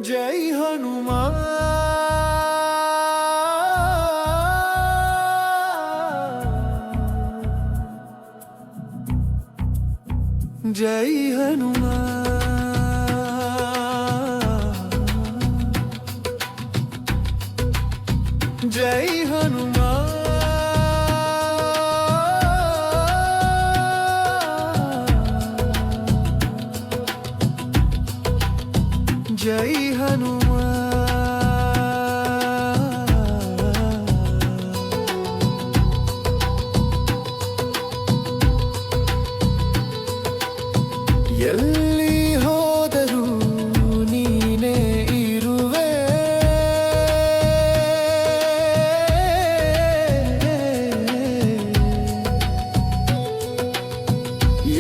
जय हनुमान जय हनुमान जय हनुमान जय हनुमान ಎಲ್ಲಿ ಹೋದರೂ ನೀನೇ ಇರುವೆ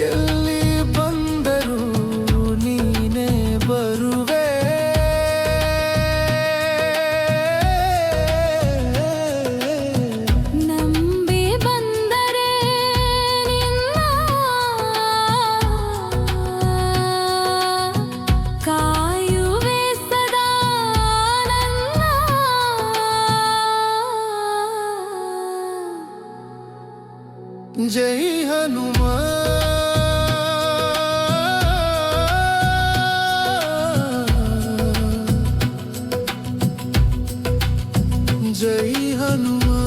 ಎಲ್ಲಿ ಬಂದರೂ ನೀನೇ ಬರುವೆ ನಂಬಿ ಬಂದರೆ ನಿನ್ನ ಕಾಯುವೆ ಸದಾ ನನ್ನ जय हनुमान जय हनुमान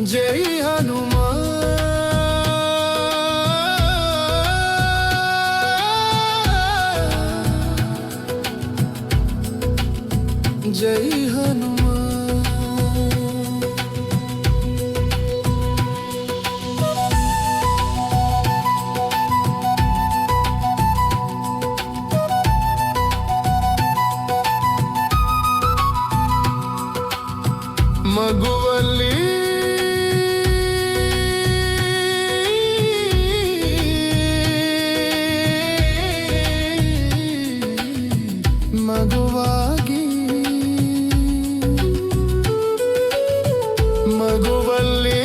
जय हनुमान जय हनुमान ಮಗುವಲ್ಲಿ ಮಗುವಾಗಿ ಮಗುವಲ್ಲಿ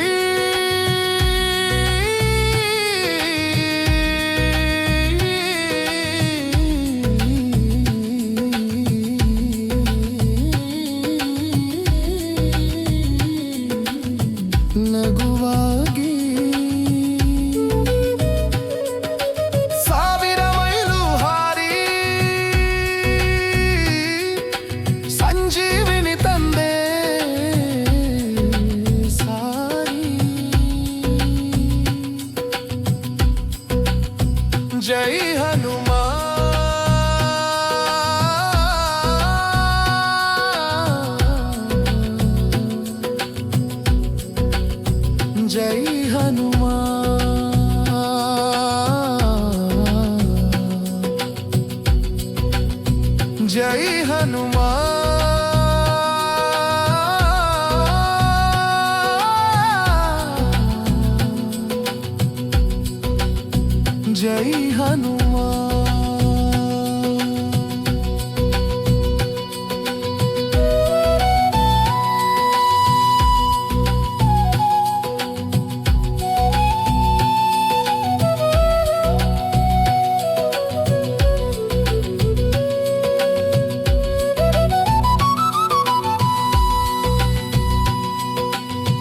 ನಗುವಾಗಿ ಸಾವಿರ ಮೈಲು ಹಾರಿ ಸಂಜೀವಿನಿ ತಂದೆ ಸಾರಿ ಜೈ ಹನುಮಾನ್ जय हनुमान जय हनुमान जय हनुमान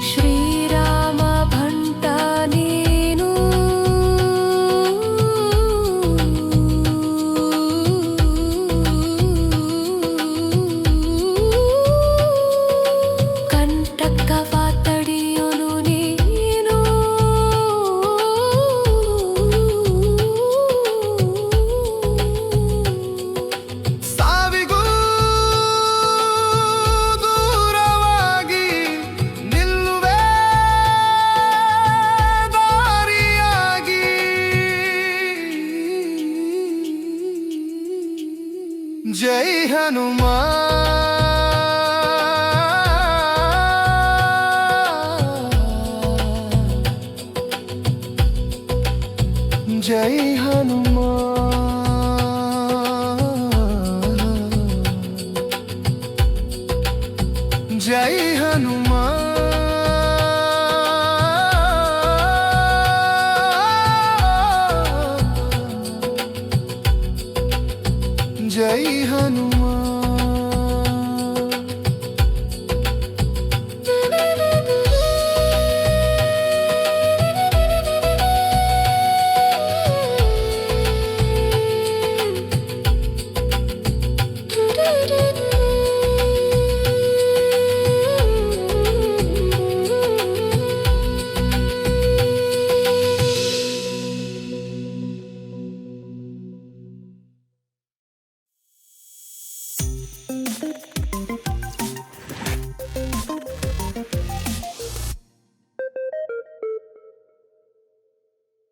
ಶ್ರೀರಾಮ ಭಂಟ ನೀನು ಕಂಟಕವ ತಡೆಯೋನು ನೀನು ಸಾವಿಗೂ ದೂರವಾಗಿ ನಿಲ್ಲುವೆ ದಾರಿಯಾಗಿ ಜೈ ಹನುಮಾನ್ जय